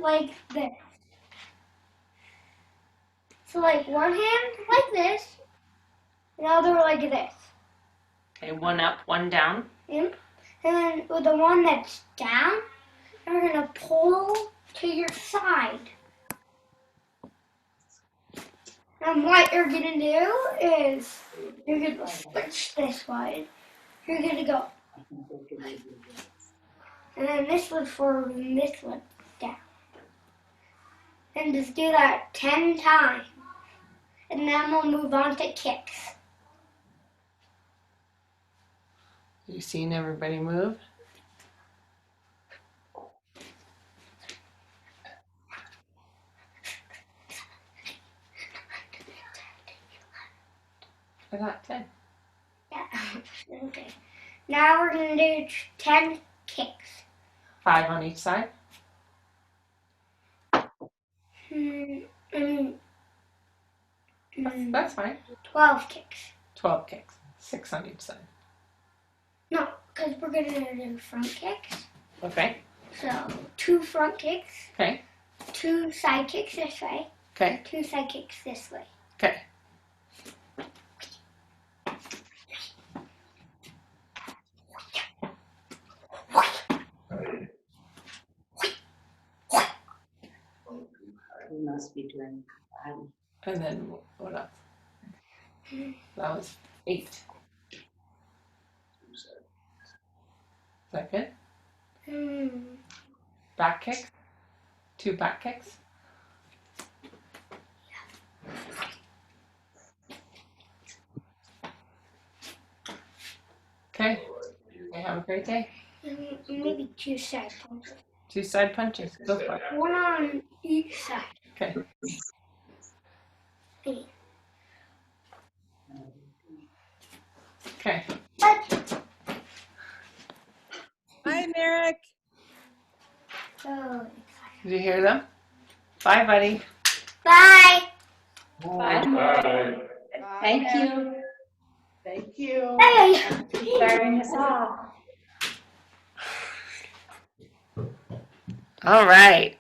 like this. So like one hand like this, the other like this. Okay, one up, one down. And then with the one that's down, you're gonna pull to your side. And what you're gonna do is you're gonna switch this way. You're gonna go. And then this one for this one down. And just do that 10 times. And then we'll move on to kicks. You seen everybody move? I got 10. Yeah. Okay. Now we're gonna do 10 kicks. 5 on each side. That's fine. 12 kicks. 12 kicks. 6 on each side. No, because we're gonna do front kicks. Okay. So 2 front kicks. Okay. 2 side kicks this way. Okay. 2 side kicks this way. Okay. We must be doing And then what else? That was 8. Is that good? Back kicks? 2 back kicks? Okay. Have a great day. Maybe 2 side punches. 2 side punches. Go for it. 1 on each side. Okay. Okay. Hi, Merrick. So Did you hear them? Bye, buddy. bye. Bye. Thank you. Thank you. Hey. Starting us off. All right.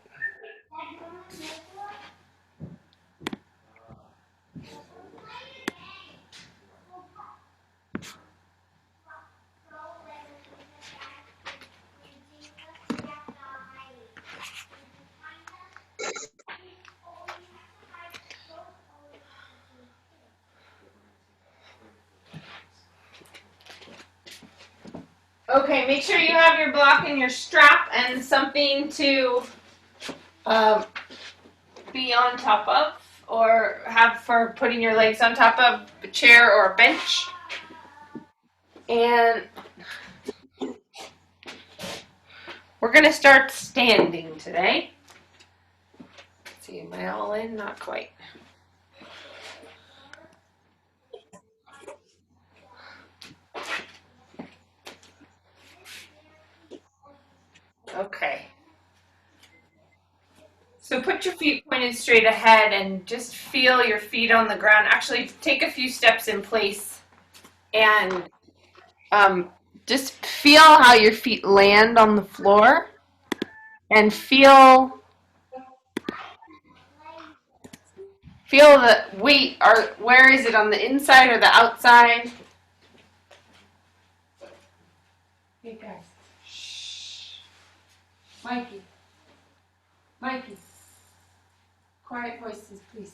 Okay, make sure you have your block and your strap and something to be on top of or have for putting your legs on top of a chair or a bench. And we're going to start standing today. Let's see, am I all in? Not quite. Okay. So put your feet pointed straight ahead and just feel your feet on the ground. Actually, take a few steps in place and just feel how your feet land on the floor and feel the weight. Or where is it, on the inside or the outside? Hey guys. Shh. Mikey. Quiet voices, please.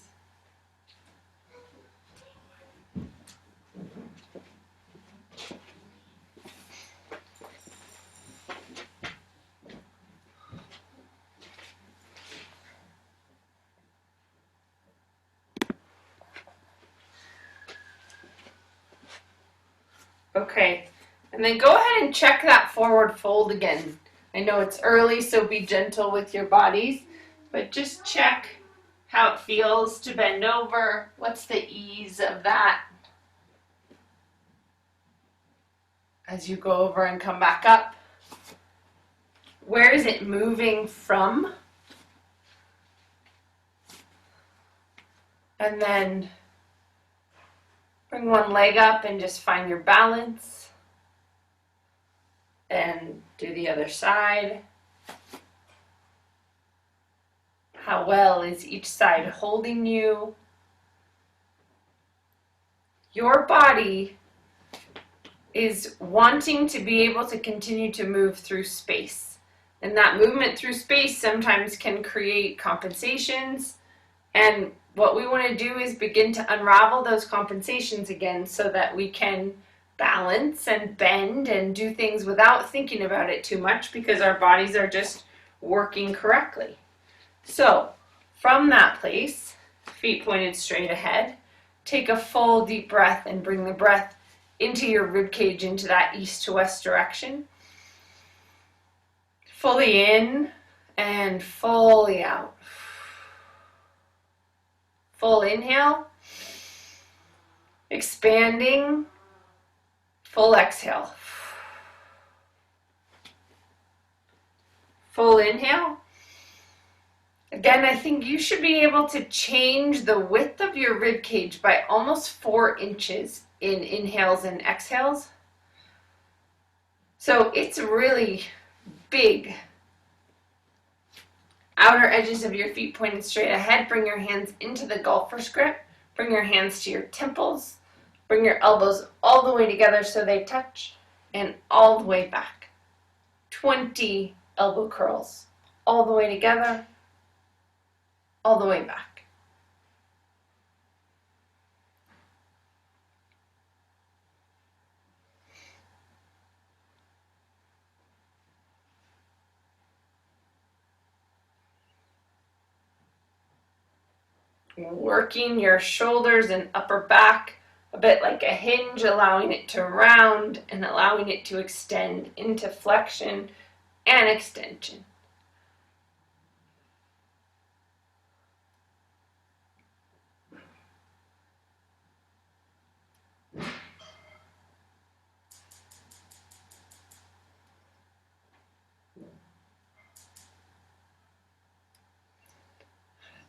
Okay, and then go ahead and check that forward fold again. I know it's early, so be gentle with your bodies, but just check how it feels to bend over. What's the ease of that as you go over and come back up? Where is it moving from? And then bring one leg up and just find your balance. And do the other side. How well is each side holding you? Your body is wanting to be able to continue to move through space. And that movement through space sometimes can create compensations. And what we want to do is begin to unravel those compensations again so that we can balance and bend and do things without thinking about it too much because our bodies are just working correctly. So, from that place, feet pointed straight ahead, take a full deep breath and bring the breath into your rib cage, into that east to west direction. Fully in and fully out. Full inhale, expanding, full exhale. Full inhale. Again, I think you should be able to change the width of your rib cage by almost 4 inches in inhales and exhales. So it's really big. Outer edges of your feet pointed straight ahead. Bring your hands into the golfer's grip. Bring your hands to your temples. Bring your elbows all the way together so they touch and all the way back. 20 elbow curls. All the way together, all the way back. Working your shoulders and upper back a bit like a hinge, allowing it to round and allowing it to extend into flexion and extension.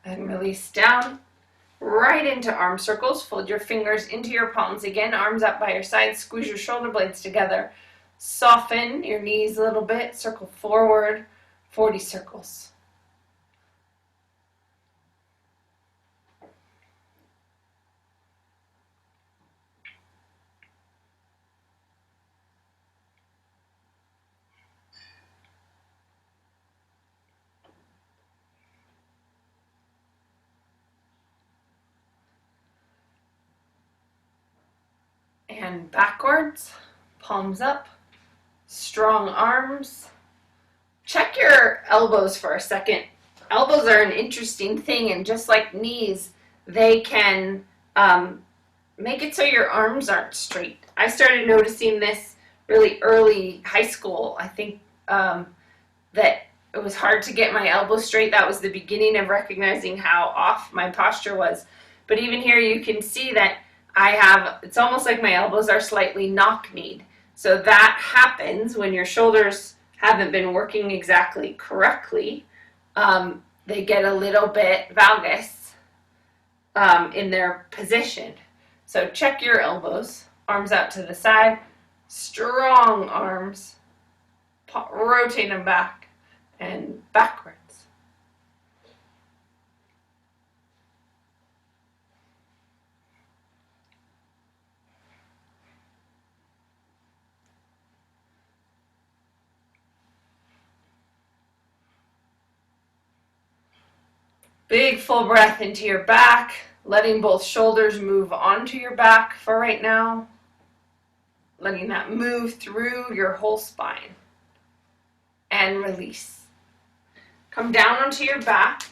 And release down, right into arm circles. Fold your fingers into your palms again, arms up by your sides, squeeze your shoulder blades together. Soften your knees a little bit, circle forward, 40 circles. And backwards, palms up, strong arms. Check your elbows for a second. Elbows are an interesting thing, and just like knees, they can make it so your arms aren't straight. I started noticing this really early high school. I think that it was hard to get my elbows straight. That was the beginning of recognizing how off my posture was. But even here you can see that it's almost like my elbows are slightly knock-kneed. So that happens when your shoulders haven't been working exactly correctly. They get a little bit valgus in their position. So check your elbows, arms out to the side, strong arms, rotate them back and backwards. Big full breath into your back, letting both shoulders move onto your back for right now. Letting that move through your whole spine. And release. Come down onto your back.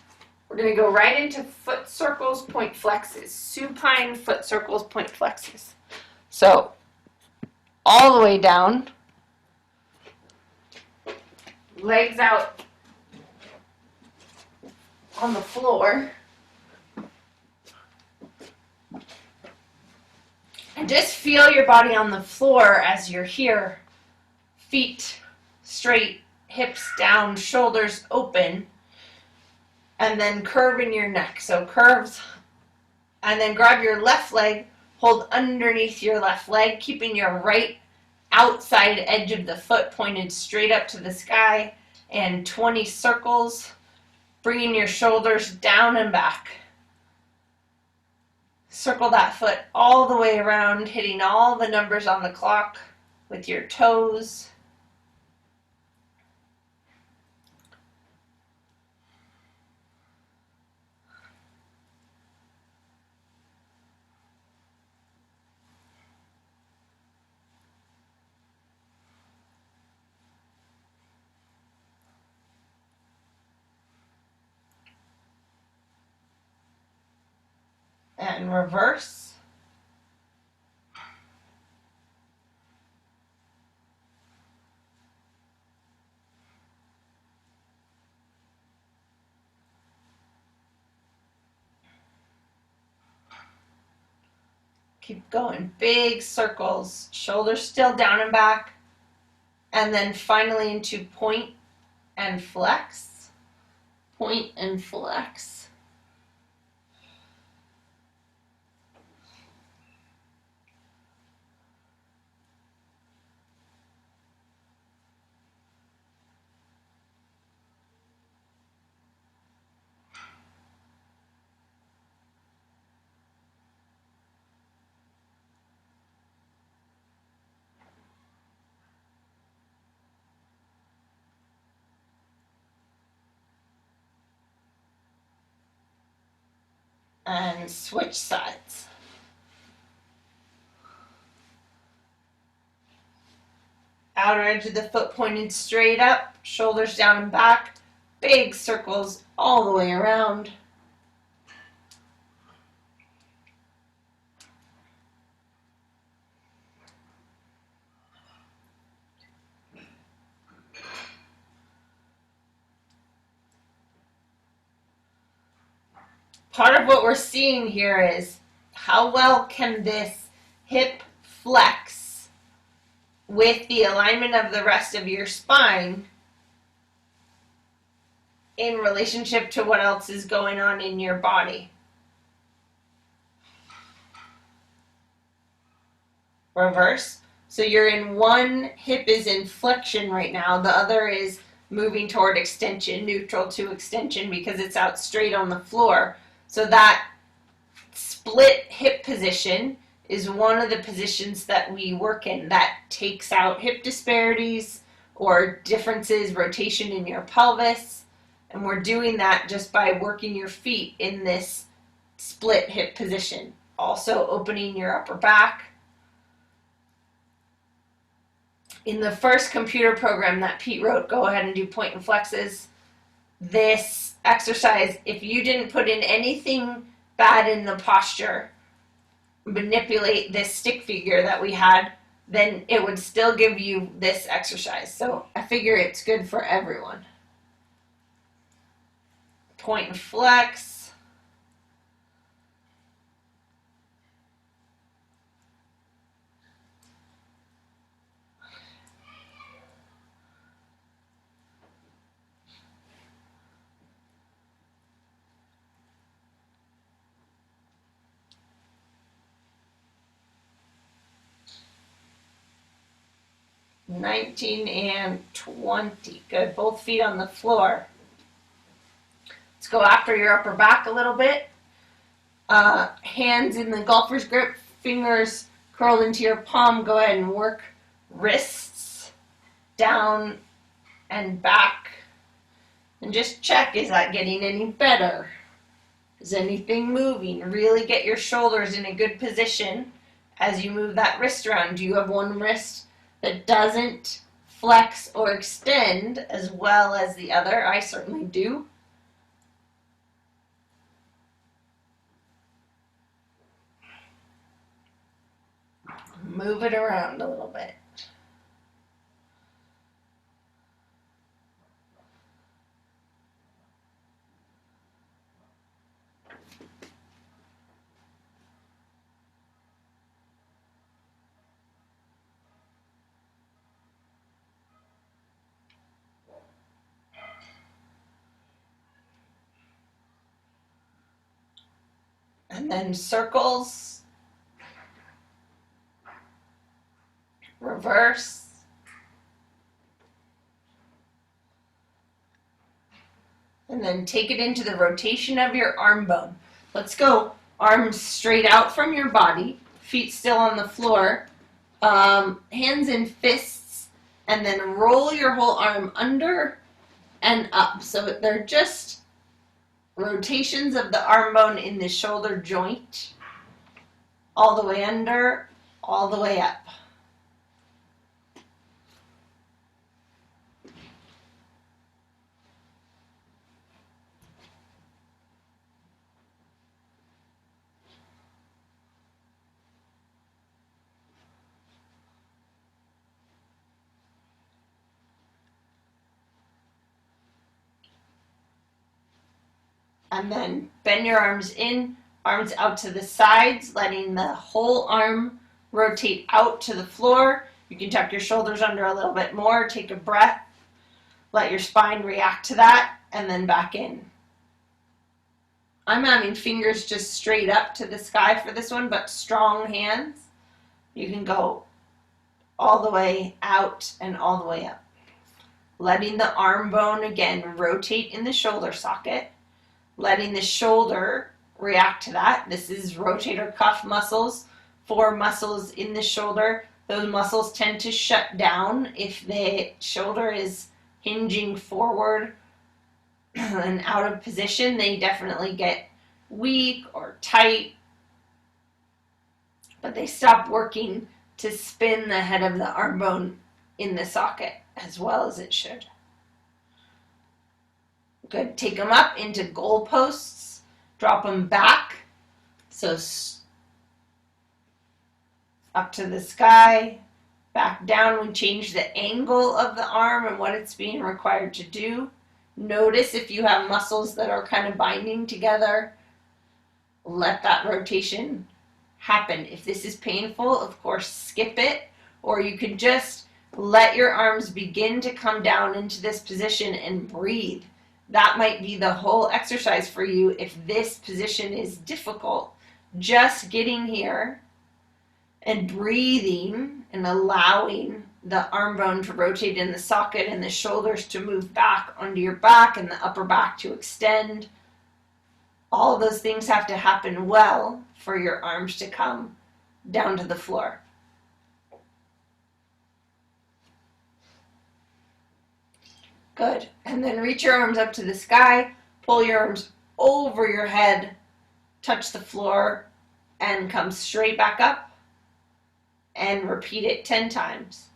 We're going to go right into foot circles, point flexes. Supine foot circles, point flexes. So, all the way down. Legs out on the floor. And just feel your body on the floor as you're here. Feet straight, hips down, shoulders open. And then curve in your neck. So curves. And then grab your left leg, hold underneath your left leg, keeping your right outside edge of the foot pointed straight up to the sky. And 20 circles. bringing your shoulders down and back. Circle that foot all the way around, hitting all the numbers on the clock with your toes. And reverse. Keep going. Big circles. Shoulders still down and back. And then finally into point and flex. Point and flex. And switch sides. Outer edge of the foot pointed straight up, shoulders down and back, big circles all the way around. Part of what we're seeing here is how well can this hip flex with the alignment of the rest of your spine in relationship to what else is going on in your body. Reverse. So you're in one hip is in flexion right now, the other is moving toward extension, neutral to extension because it's out straight on the floor. So that split hip position is one of the positions that we work in that takes out hip disparities or differences, rotation in your pelvis. And we're doing that just by working your feet in this split hip position. Also opening your upper back. In the first computer program that Pete wrote, Go Ahead and Do Point and Flexes, this exercise, if you didn't put in anything bad in the posture, manipulate this stick figure that we had, then it would still give you this exercise. So I figure it's good for everyone. Point and flex. $19 and $20. Good. Both feet on the floor. Let's go after your upper back a little bit. Hands in the golfer's grip, fingers curled into your palm. Go ahead and work wrists down and back. And just check, is that getting any better? Is anything moving? Really get your shoulders in a good position as you move that wrist around. Do you have one wrist that doesn't flex or extend as well as the other? I certainly do. Move it around a little bit. And then circles, reverse, And then take it into the rotation of your arm bone. Let's go. Arms straight out from your body, feet still on the floor, hands in fists, and then roll your whole arm under and up. So they're just rotations of the arm bone in the shoulder joint, all the way under, all the way up. And then bend your arms in, arms out to the sides, letting the whole arm rotate out to the floor. You can tuck your shoulders under a little bit more, take a breath, let your spine react to that, and then back in. I'm having fingers just straight up to the sky for this one, but strong hands. You can go all the way out and all the way up. Letting the arm bone again rotate in the shoulder socket. Letting the shoulder react to that. This is rotator cuff muscles, 4 muscles in the shoulder. Those muscles tend to shut down if the shoulder is hinging forward and out of position. They definitely get weak or tight, but they stop working to spin the head of the arm bone in the socket as well as it should. Good. Take them up into goal posts. Drop them back. So up to the sky, back down. We change the angle of the arm and what it's being required to do. Notice if you have muscles that are kind of binding together. Let that rotation happen. If this is painful, of course, skip it, or you can just let your arms begin to come down into this position and breathe. That might be the whole exercise for you if this position is difficult. Just getting here and breathing and allowing the arm bone to rotate in the socket and the shoulders to move back onto your back and the upper back to extend. All those things have to happen well for your arms to come down to the floor. Good. And then reach your arms up to the sky, pull your arms over your head, touch the floor, and come straight back up. And repeat it 10 times.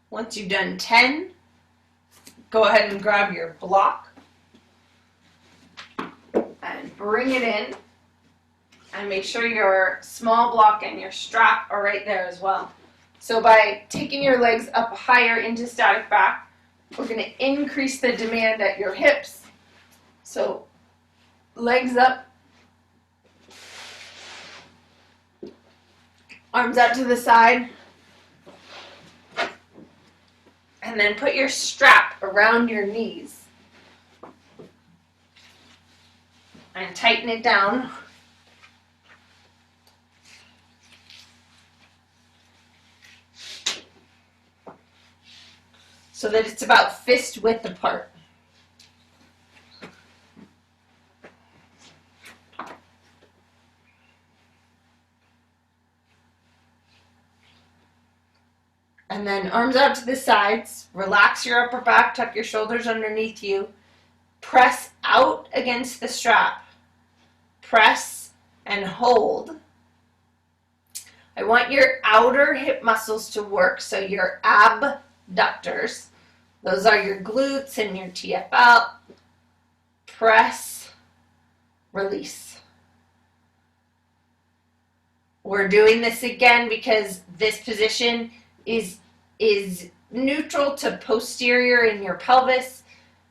Once you've done 10, go ahead and grab your block and bring it in, and make sure your small block and your strap are right there as well. So by taking your legs up higher into static back, we're going to increase the demand at your hips. So legs up, arms out to the side. And then put your strap around your knees. And tighten it down. So that it's about fist width apart. And then arms out to the sides, relax your upper back, tuck your shoulders underneath you, press out against the strap, press and hold. I want your outer hip muscles to work, so your abductors, those are your glutes and your TFL, press, release. We're doing this again because this position is neutral to posterior in your pelvis.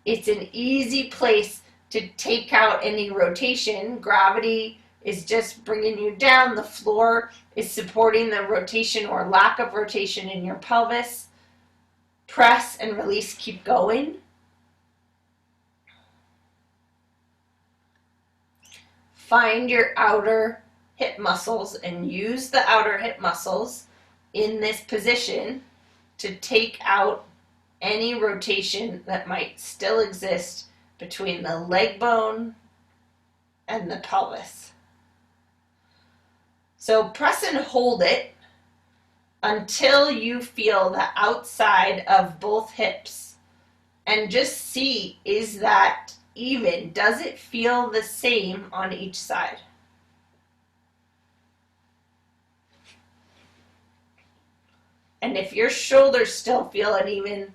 It's an easy place to take out any rotation. Gravity is just bringing you down. The floor is supporting the rotation or lack of rotation in your pelvis. Press and release, keep going. Find your outer hip muscles and use the outer hip muscles in this position to take out any rotation that might still exist between the leg bone and the pelvis. So press and hold it until you feel the outside of both hips, and just see, is that even? Does it feel the same on each side? And if your shoulders still feel uneven,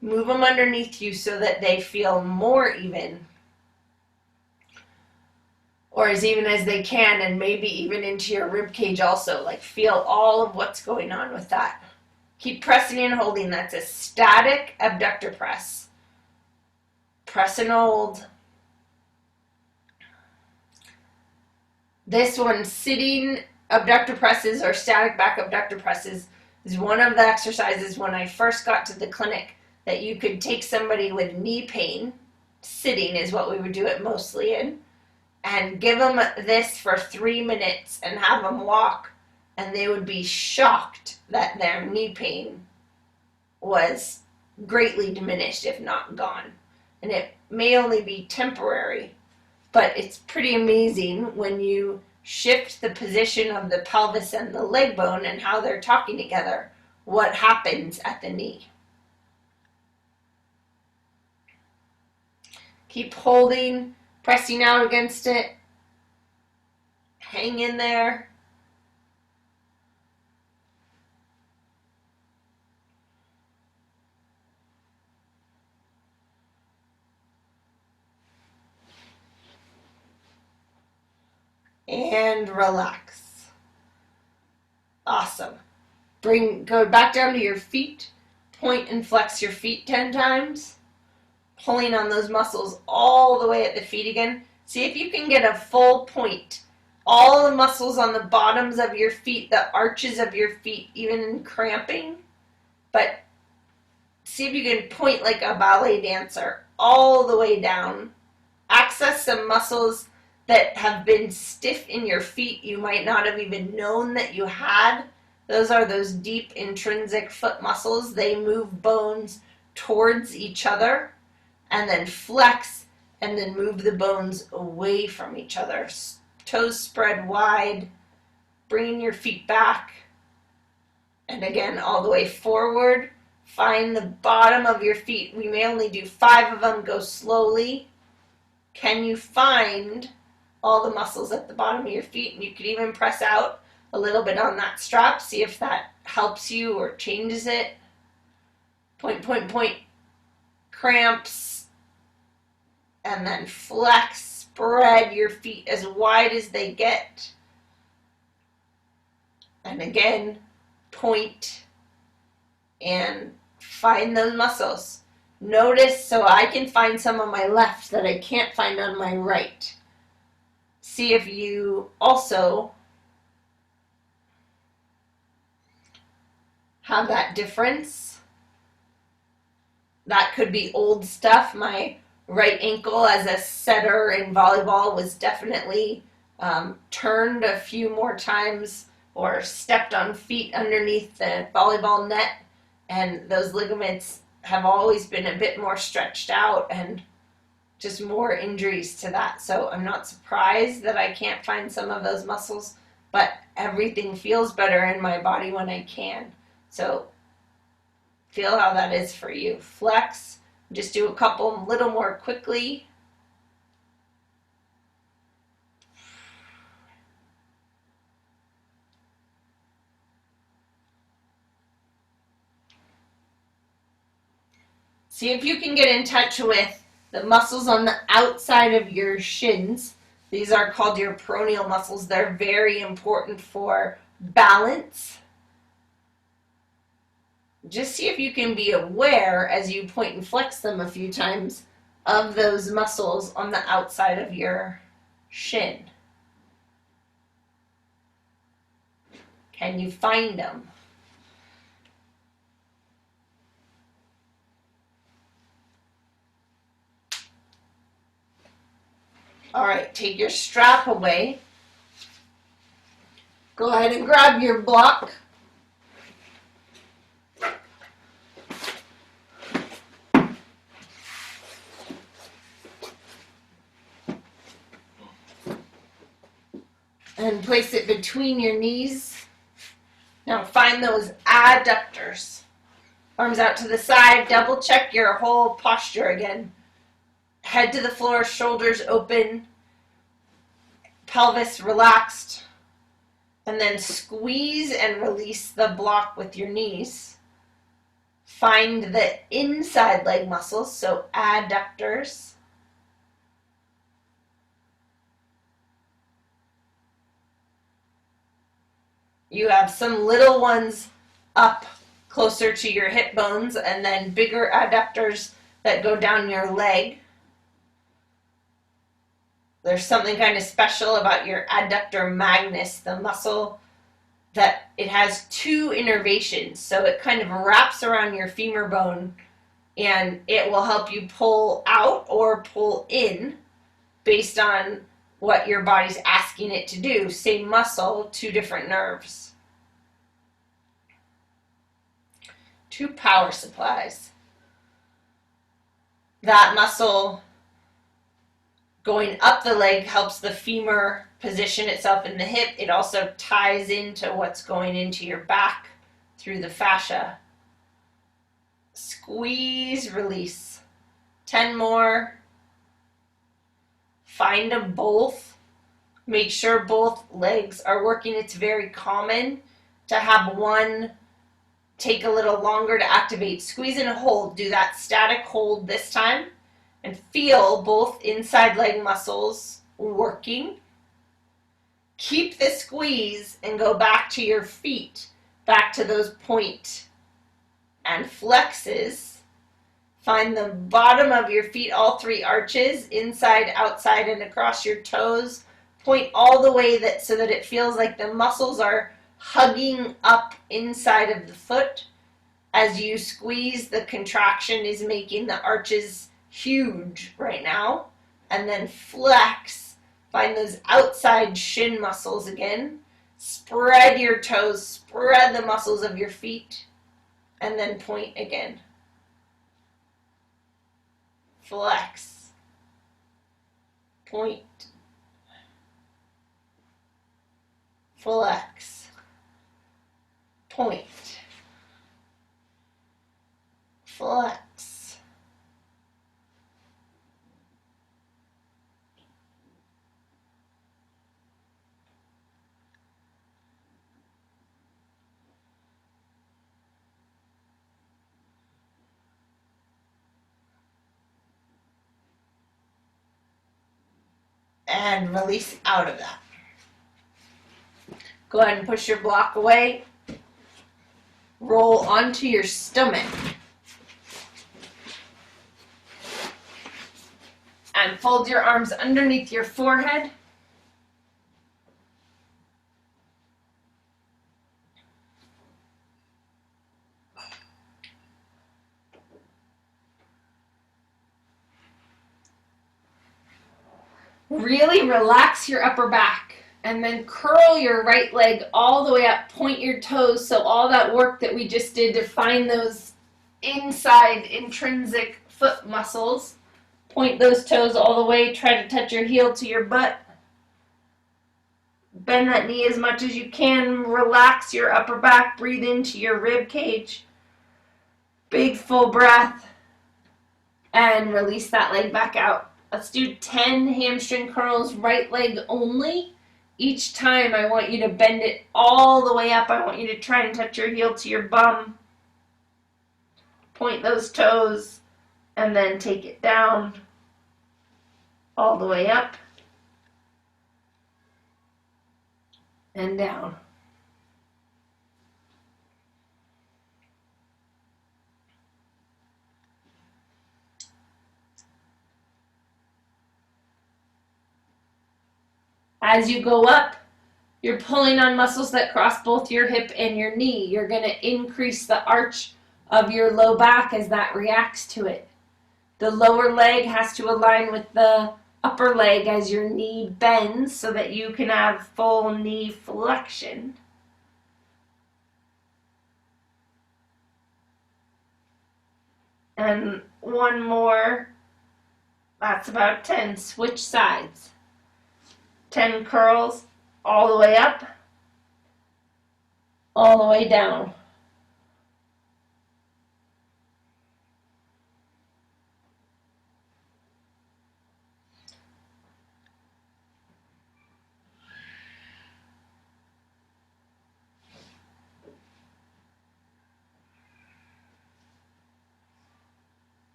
move them underneath you so that they feel more even, or as even as they can, and maybe even into your rib cage also. Like, feel all of what's going on with that. Keep pressing and holding. That's a static abductor press. Press and hold. This one, sitting abductor presses or static back abductor presses, is one of the exercises when I first got to the clinic that you could take somebody with knee pain, sitting is what we would do it mostly in, and give them this for 3 minutes and have them walk, and they would be shocked that their knee pain was greatly diminished, if not gone. And it may only be temporary, but it's pretty amazing when you shift the position of the pelvis and the leg bone and how they're talking together, what happens at the knee. Keep holding, pressing out against it. Hang in there. And relax. Awesome. Go back down to your feet. Point and flex your feet 10 times. Pulling on those muscles all the way at the feet again. See if you can get a full point. All the muscles on the bottoms of your feet, the arches of your feet, even in cramping. But see if you can point like a ballet dancer all the way down. Access some muscles that have been stiff in your feet you might not have even known that you had. Those are those deep intrinsic foot muscles. They move bones towards each other, and then flex, and then move the bones away from each other. Toes spread wide, bringing your feet back, and again all the way forward. Find the bottom of your feet. We may only do 5 of them. Go slowly. Can you find all the muscles at the bottom of your feet? And you could even press out a little bit on that strap. See if that helps you or changes it. Point, point, point. Cramps. And then flex. Spread your feet as wide as they get. And again, point and find those muscles. Notice, so I can find some on my left that I can't find on my right. See if you also have that difference. That could be old stuff. My right ankle as a setter in volleyball was definitely turned a few more times or stepped on feet underneath the volleyball net, and those ligaments have always been a bit more stretched out and just more injuries to that. So I'm not surprised that I can't find some of those muscles, but everything feels better in my body when I can. So feel how that is for you. Flex. Just do a couple a little more quickly. See if you can get in touch with the muscles on the outside of your shins. These are called your peroneal muscles. They're very important for balance. just see if you can be aware as you point and flex them a few times of those muscles on the outside of your shin. Can you find them? All right, take your strap away. Go ahead and grab your block. And place it between your knees. Now find those adductors. Arms out to the side. Double check your whole posture again. Head to the floor, shoulders open, pelvis relaxed. And then squeeze and release the block with your knees. Find the inside leg muscles, so adductors. You have some little ones up closer to your hip bones and then bigger adductors that go down your leg. There's something kind of special about your adductor magnus, the muscle that it has two innervations. So it kind of wraps around your femur bone and it will help you pull out or pull in based on what your body's asking it to do. Same muscle, two different nerves. Two power supplies. That muscle going up the leg helps the femur position itself in the hip. It also ties into what's going into your back through the fascia. Squeeze, release. 10 more. Find them both. Make sure both legs are working. It's very common to have one take a little longer to activate. Squeeze and hold. Do that static hold this time. And feel both inside leg muscles working. Keep the squeeze and go back to your feet. Back to those point and flexes. Find the bottom of your feet, all three arches, inside, outside, and across your toes. Point all the way so that it feels like the muscles are hugging up inside of the foot. As you squeeze, the contraction is making the arches huge right now. And then flex. Find those outside shin muscles again. Spread your toes, spread the muscles of your feet, and then point again. Flex. Point. Flex. Point. Flex. And release out of that. Go ahead and push your block away. Roll onto your stomach. And fold your arms underneath your forehead. Really relax your upper back and then curl your right leg all the way up. Point your toes, so all that work that we just did to find those inside intrinsic foot muscles. Point those toes all the way. Try to touch your heel to your butt. Bend that knee as much as you can. Relax your upper back. Breathe into your rib cage. Big full breath. And release that leg back out. Let's do 10 hamstring curls, right leg only. Each time I want you to bend it all the way up. I want you to try and touch your heel to your bum. Point those toes and then take it down all the way up and down. As you go up, you're pulling on muscles that cross both your hip and your knee. You're going to increase the arch of your low back as that reacts to it. The lower leg has to align with the upper leg as your knee bends so that you can have full knee flexion. And one more. That's about 10. Switch sides. 10 curls all the way up, all the way down.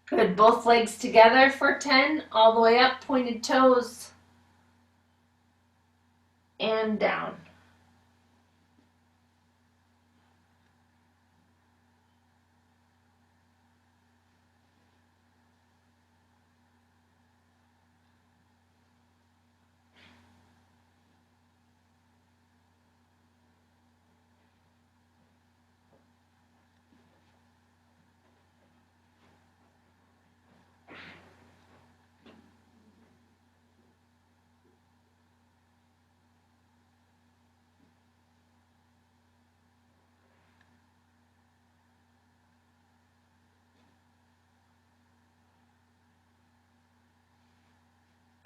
Good. Both legs together for 10, all the way up, pointed toes, and down.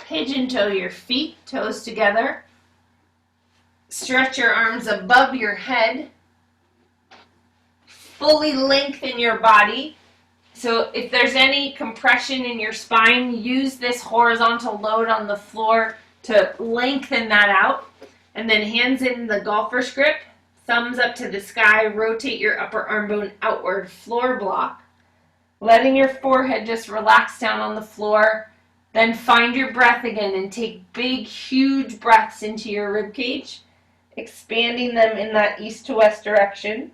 Pigeon toe your feet, toes together. Stretch your arms above your head. Fully lengthen your body. So if there's any compression in your spine, use this horizontal load on the floor to lengthen that out. And then hands in the golfer's grip, thumbs up to the sky, rotate your upper arm bone outward, floor block. Letting your forehead just relax down on the floor. Then find your breath again and take big, huge breaths into your rib cage, expanding them in that east to west direction.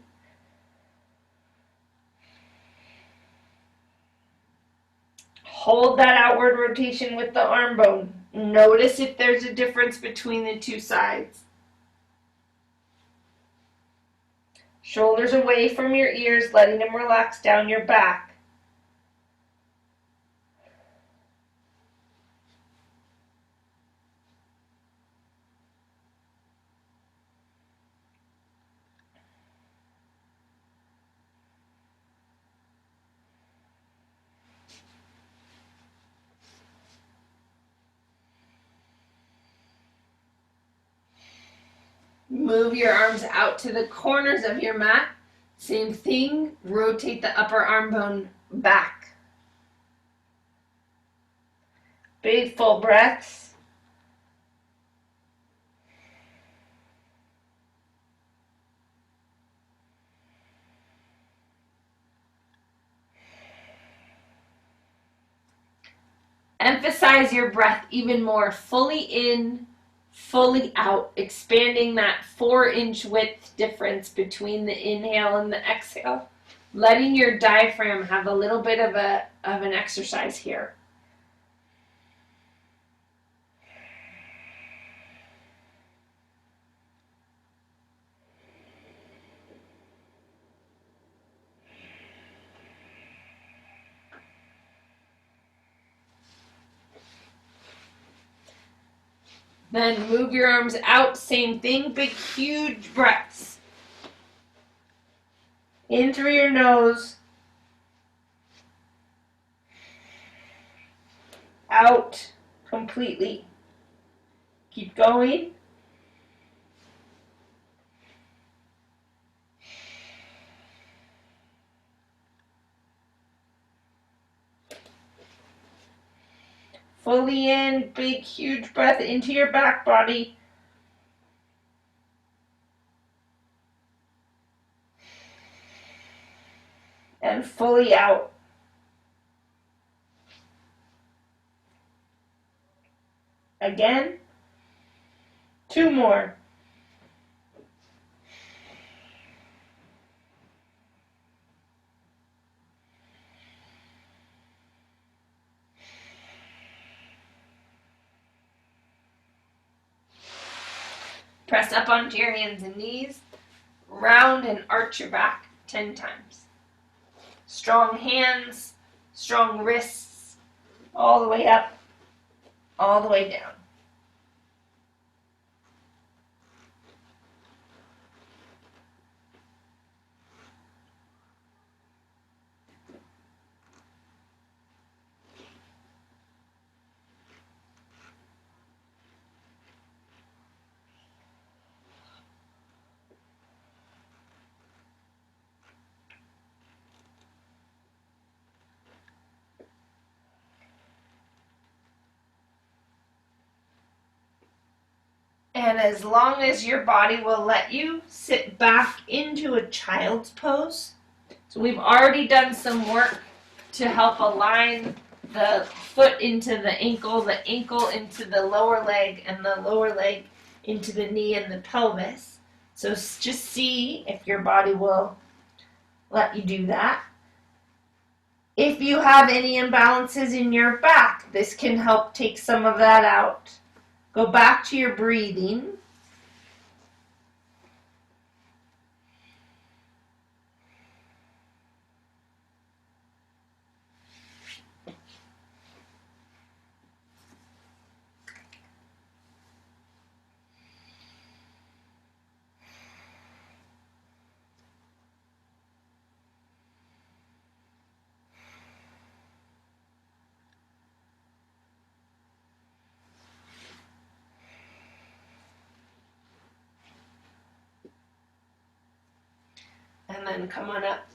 Hold that outward rotation with the arm bone. Notice if there's a difference between the two sides. Shoulders away from your ears, letting them relax down your back. Move your arms out to the corners of your mat. Same thing, rotate the upper arm bone back. Big full breaths. Emphasize your breath even more, fully in, fully out, expanding that 4-inch width difference between the inhale and the exhale, letting your diaphragm have a little bit of an exercise here. Then move your arms out, same thing, big, huge breaths. In through your nose. Out completely. Keep going. Fully in, big, huge breath into your back body. And fully out. Again. 2 more. Press up onto your hands and knees. Round and arch your back 10 times. Strong hands, strong wrists, all the way up, all the way down. And as long as your body will let you, sit back into a child's pose. So we've already done some work to help align the foot into the ankle into the lower leg, and the lower leg into the knee and the pelvis. So just see if your body will let you do that. If you have any imbalances in your back, this can help take some of that out. Go back to your breathing. And then come on up.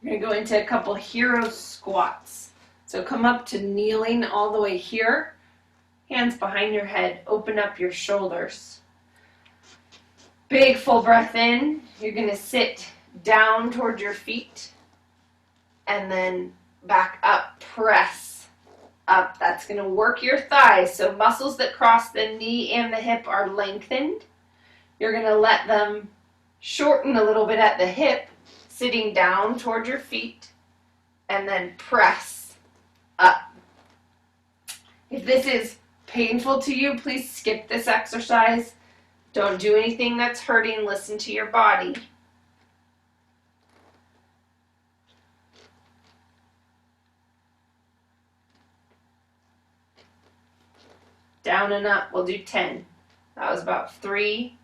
We're going to go into a couple hero squats. So come up to kneeling all the way here. Hands behind your head. Open up your shoulders. Big full breath in. You're going to sit down toward your feet. And then back up. Press up. That's going to work your thighs. So muscles that cross the knee and the hip are lengthened. You're going to let them shorten a little bit at the hip, sitting down toward your feet, and then press up. If this is painful to you, please skip this exercise. Don't do anything that's hurting. Listen to your body. Down and up. We'll do 10. That was about 3.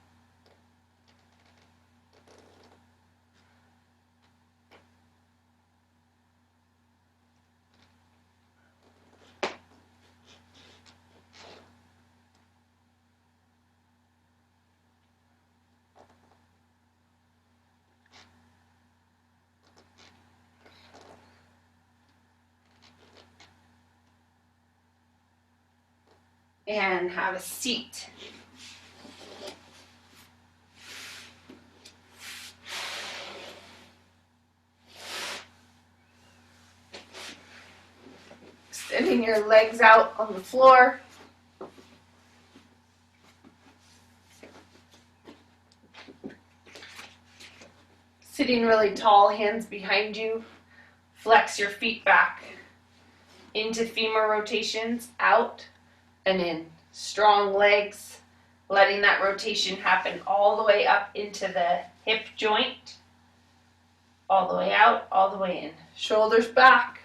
And have a seat. Extending your legs out on the floor. Sitting really tall, hands behind you. Flex your feet back into femur rotations, out and in. Strong legs, letting that rotation happen all the way up into the hip joint, all the way out, all the way in. Shoulders back.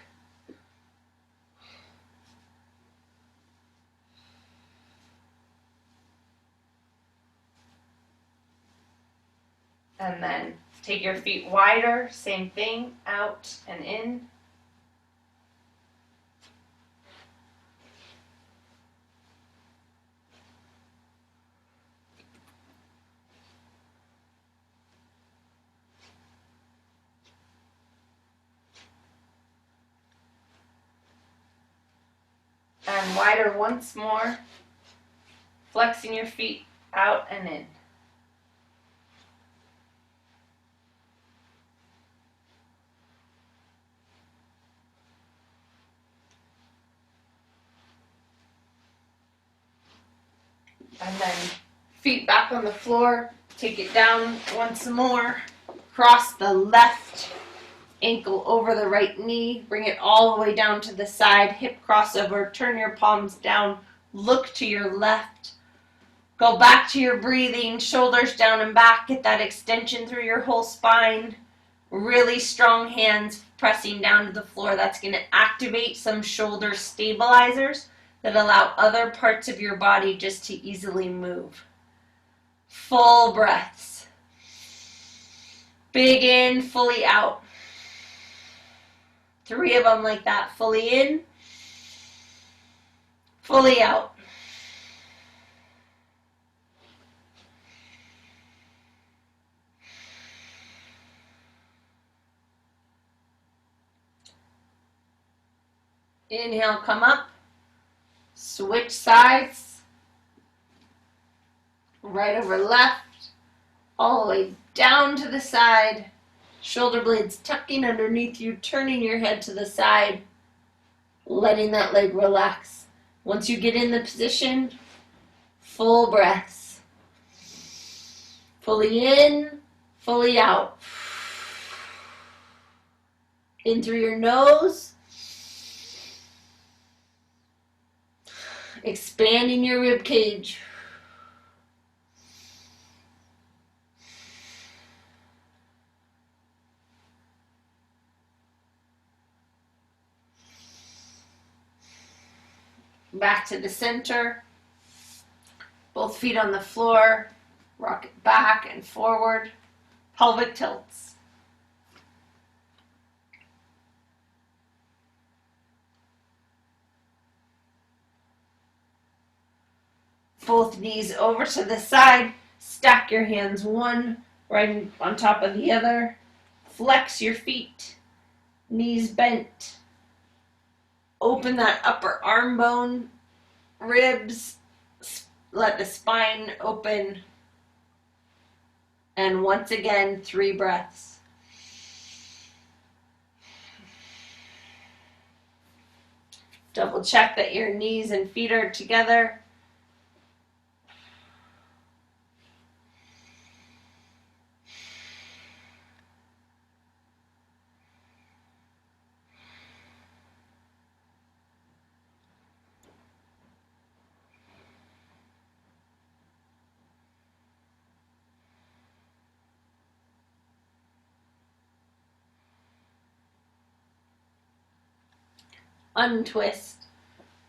And then take your feet wider, same thing, out and in. And wider once more, flexing your feet out and in. And then feet back on the floor, take it down once more, cross the left ankle over the right knee, bring it all the way down to the side, hip crossover, turn your palms down, look to your left, Go back to your breathing, shoulders down and back. Get that extension through your whole spine. Really strong hands pressing down to the floor. That's going to activate some shoulder stabilizers that allow other parts of your body just to easily move. Full breaths. Big in, fully out. 3 of them like that. Fully in, fully out. Inhale, come up. Switch sides. Right over left. All the way down to the side. Shoulder blades tucking underneath you, turning your head to the side. Letting that leg relax. Once you get in the position, full breaths. Fully in, fully out. In through your nose. Expanding your rib cage. Back to the center. Both feet on the floor. Rock it back and forward. Pelvic tilts. Both knees over to the side. Stack your hands one right on top of the other. Flex your feet. Knees bent. Open that upper arm bone. Ribs. Let the spine open. And once again, 3 breaths. Double check that your knees and feet are together. Untwist.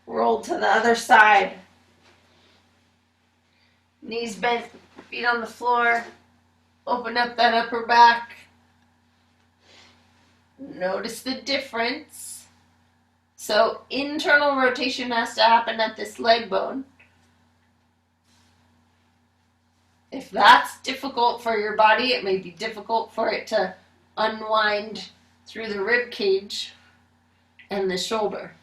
Roll to the other side. Knees bent, feet on the floor. Open up that upper back. Notice the difference. So internal rotation has to happen at this leg bone. If that's difficult for your body, it may be difficult for it to unwind through the rib cage and the shoulder.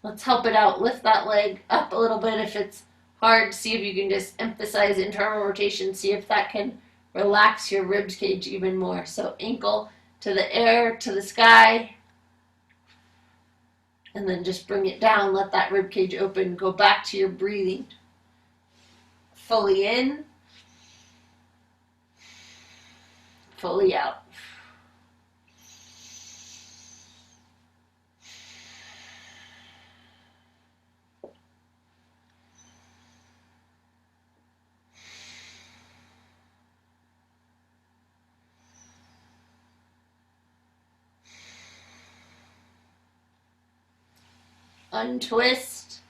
Let's help it out. Lift that leg up a little bit. If it's hard, see if you can just emphasize internal rotation. See if that can relax your rib cage even more. So ankle to the air, to the sky. And then just bring it down. Let that rib cage open. Go back to your breathing. Fully in. Fully out. Untwist.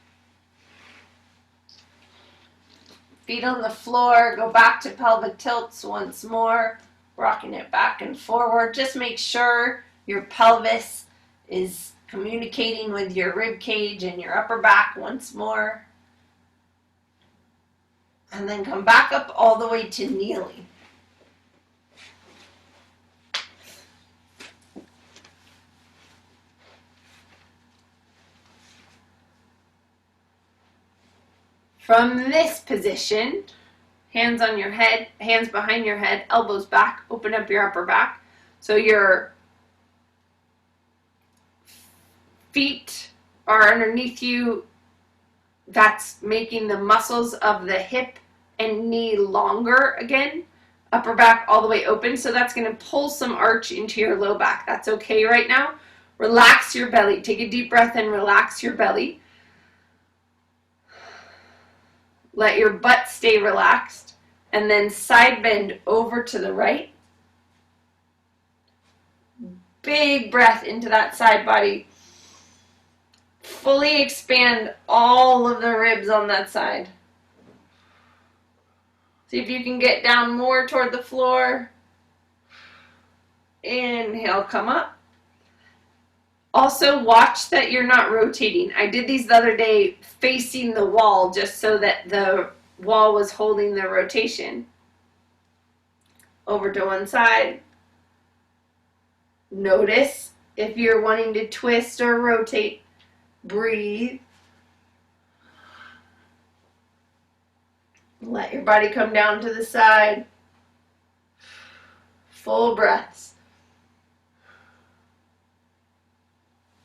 Feet on the floor. Go back to pelvic tilts once more. Rocking it back and forward. Just make sure your pelvis is communicating with your rib cage and your upper back once more. And then come back up all the way to kneeling. From this position, hands on your head, hands behind your head, elbows back, open up your upper back. So your feet are underneath you. That's making the muscles of the hip and knee longer again. Upper back all the way open. So that's going to pull some arch into your low back. That's okay right now. Relax your belly. Take a deep breath and relax your belly. Let your butt stay relaxed. And then side bend over to the right. Big breath into that side body. Fully expand all of the ribs on that side. See if you can get down more toward the floor. Inhale, come up. Also, watch that you're not rotating. I did these the other day facing the wall just so that the wall was holding the rotation. Over to one side. Notice if you're wanting to twist or rotate. Breathe. Let your body come down to the side. Full breaths.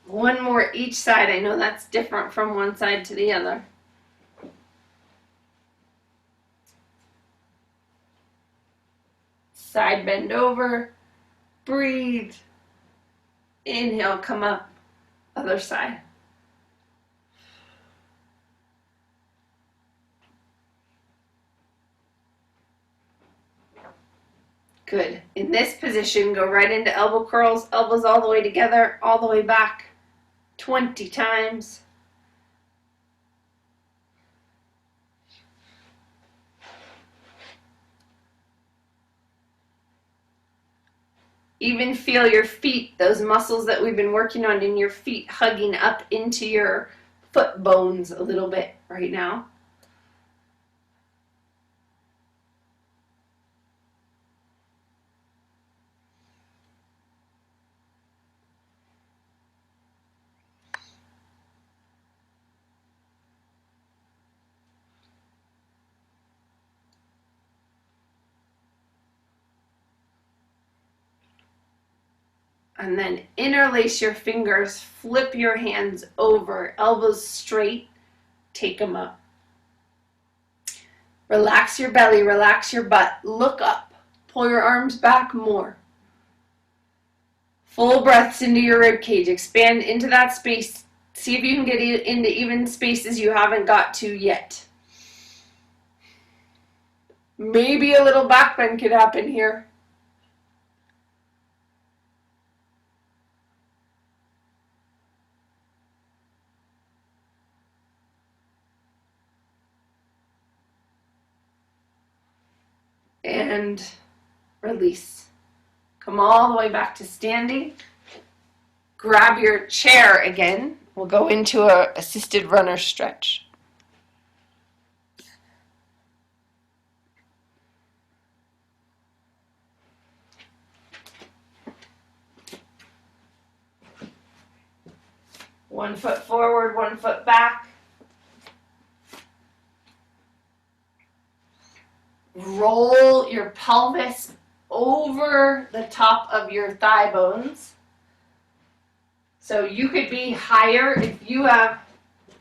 One more each side. I know that's different from one side to the other. Side bend over. Breathe. Inhale, come up. Other side. Good. In this position, go right into elbow curls, elbows all the way together, all the way back. 20 times. Even feel your feet, those muscles that we've been working on in your feet, hugging up into your foot bones a little bit right now. And then interlace your fingers, flip your hands over, elbows straight, take them up. Relax your belly, relax your butt, look up, pull your arms back more. Full breaths into your rib cage, expand into that space. See if you can get into even spaces you haven't got to yet. Maybe a little back bend could happen here. And release. Come all the way back to standing. Grab your chair again. We'll go into an assisted runner stretch. One foot forward, one foot back. Roll your pelvis over the top of your thigh bones. So you could be higher if you have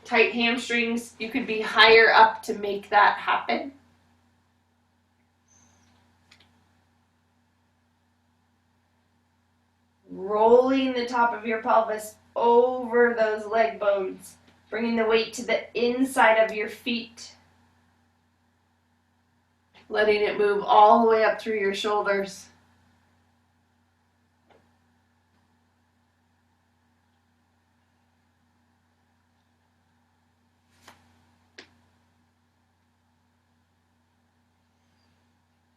tight hamstrings. You could be higher up to make that happen. Rolling the top of your pelvis over those leg bones, bringing the weight to the inside of your feet. Letting it move all the way up through your shoulders.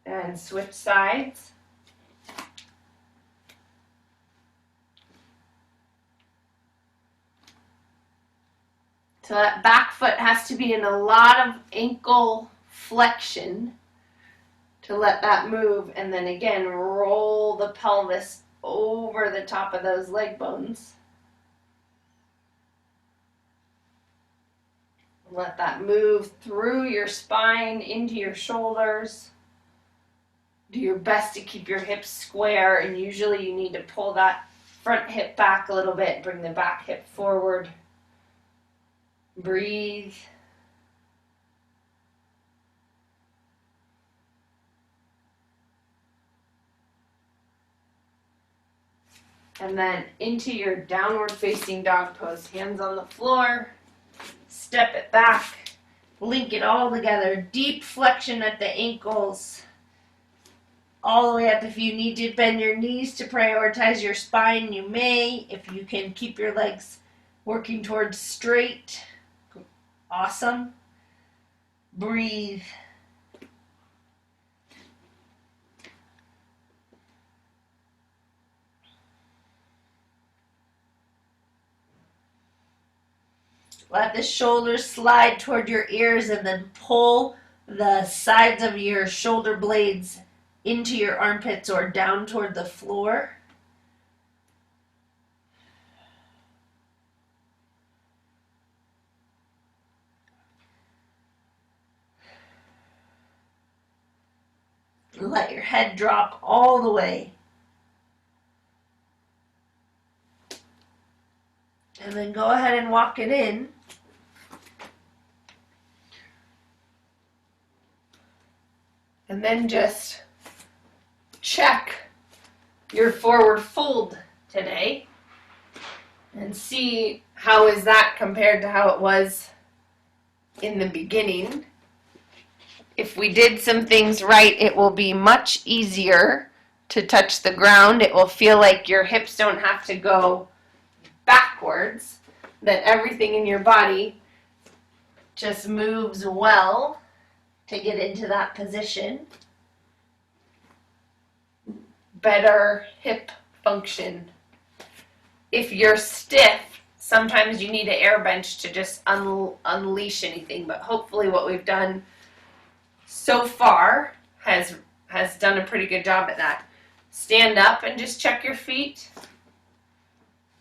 And switch sides. So that back foot has to be in a lot of ankle flexion to let that move, and then again roll the pelvis over the top of those leg bones. Let that move through your spine into your shoulders. Do your best to keep your hips square, and usually you need to pull that front hip back a little bit, bring the back hip forward. Breathe. And then into your downward facing dog pose. Hands on the floor. Step it back. Link it all together. Deep flexion at the ankles. All the way up. If you need to bend your knees to prioritize your spine, you may. If you can keep your legs working towards straight, awesome. Breathe. Let the shoulders slide toward your ears and then pull the sides of your shoulder blades into your armpits or down toward the floor. Let your head drop all the way. And then go ahead and walk it in. And then just check your forward fold today and see how is that compared to how it was in the beginning. If we did some things right, it will be much easier to touch the ground. It will feel like your hips don't have to go backwards, that everything in your body just moves well to get into that position. Better hip function. If you're stiff, sometimes you need an air bench to just unleash anything, but hopefully what we've done so far has done a pretty good job at that. Stand up and just check your feet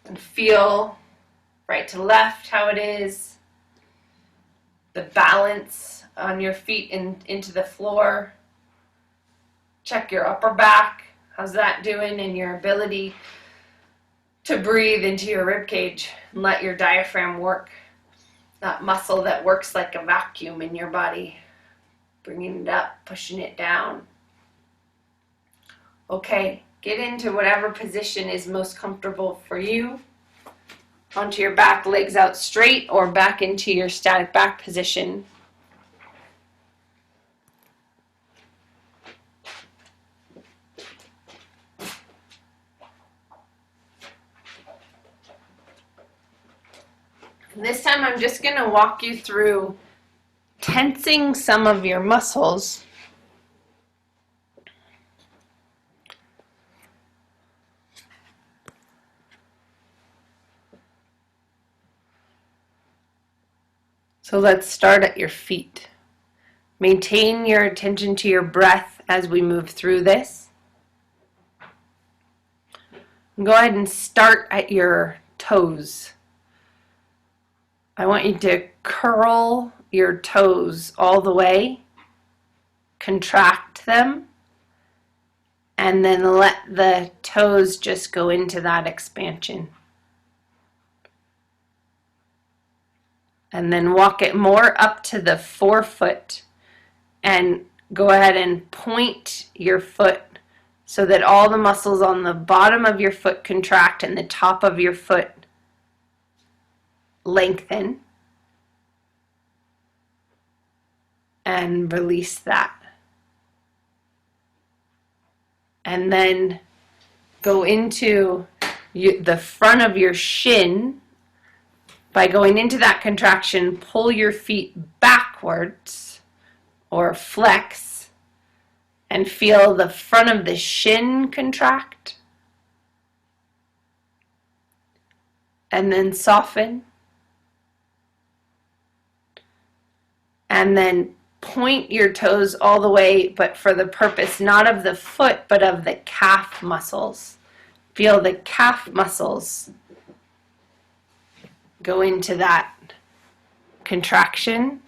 and feel right to left how it is. The balance on your feet into the floor. Check your upper back. How's that doing? And your ability to breathe into your rib cage and let your diaphragm work. That muscle that works like a vacuum in your body. Bringing it up, pushing it down. Okay, get into whatever position is most comfortable for you. Onto your back, legs out straight, or back into your static back position. This time I'm just going to walk you through tensing some of your muscles. So let's start at your feet. Maintain your attention to your breath as we move through this. Go ahead and start at your toes. I want you to curl your toes all the way, contract them, and then let the toes just go into that expansion. And then walk it more up to the forefoot and go ahead and point your foot so that all the muscles on the bottom of your foot contract and the top of your foot lengthen. And release that. And then go into the front of your shin. By going into that contraction, pull your feet backwards or flex and feel the front of the shin contract. And then soften. And then point your toes all the way, but for the purpose not of the foot, but of the calf muscles. Feel the calf muscles go into that contraction.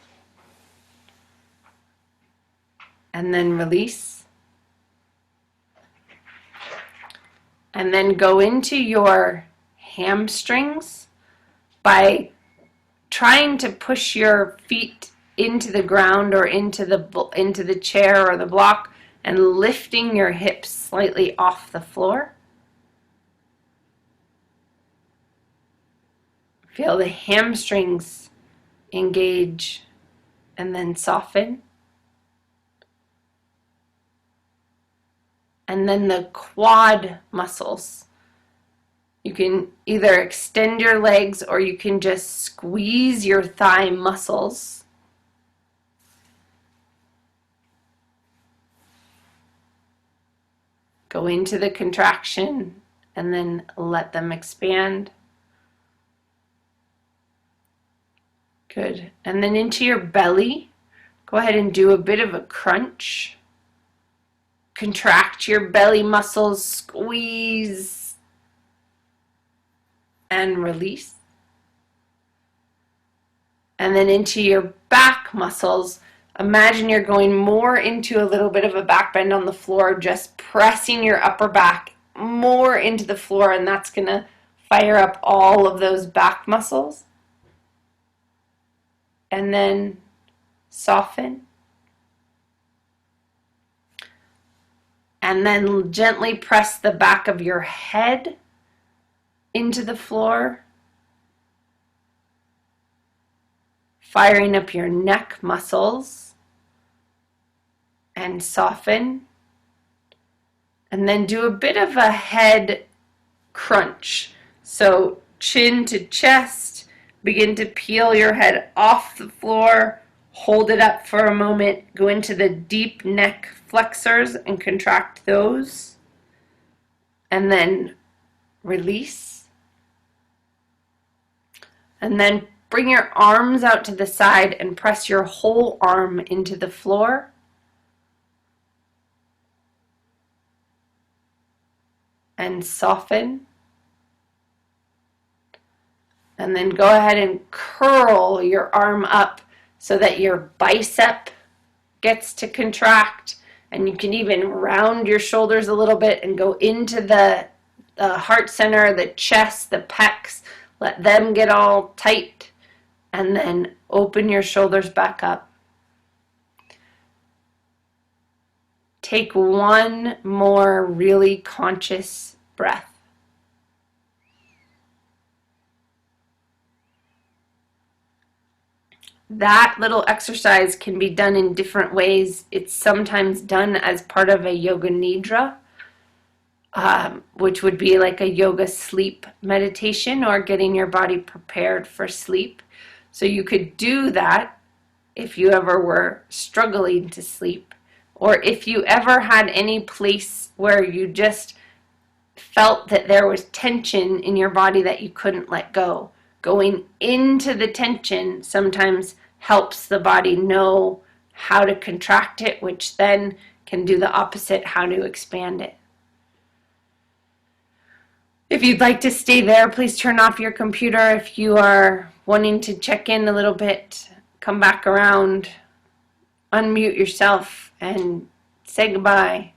And then release. And then go into your hamstrings by trying to push your feet into the ground or into the chair or the block and lifting your hips slightly off the floor. Feel the hamstrings engage and then soften. And then the quad muscles. You can either extend your legs or you can just squeeze your thigh muscles. Go into the contraction and then let them expand. Good. And then into your belly. Go ahead and do a bit of a crunch. Contract your belly muscles, squeeze, and release. And then into your back muscles. Imagine you're going more into a little bit of a back bend on the floor, just pressing your upper back more into the floor, and that's going to fire up all of those back muscles. And then soften. And then gently press the back of your head into the floor, firing up your neck muscles, and soften. And then do a bit of a head crunch. So chin to chest, begin to peel your head off the floor, hold it up for a moment, go into the deep neck flexors and contract those, and then release. And then bring your arms out to the side and press your whole arm into the floor. And soften. And then go ahead and curl your arm up so that your bicep gets to contract. And you can even round your shoulders a little bit and go into the heart center, the chest, the pecs. Let them get all tight. And then open your shoulders back up. Take one more really conscious breath. That little exercise can be done in different ways. It's sometimes done as part of a yoga nidra, which would be like a yoga sleep meditation or getting your body prepared for sleep. So you could do that if you ever were struggling to sleep, or if you ever had any place where you just felt that there was tension in your body that you couldn't let go. Going into the tension sometimes helps the body know how to contract it, which then can do the opposite, how to expand it. If you'd like to stay there, please turn off your computer. If you are wanting to check in a little bit, come back around, unmute yourself, and say goodbye.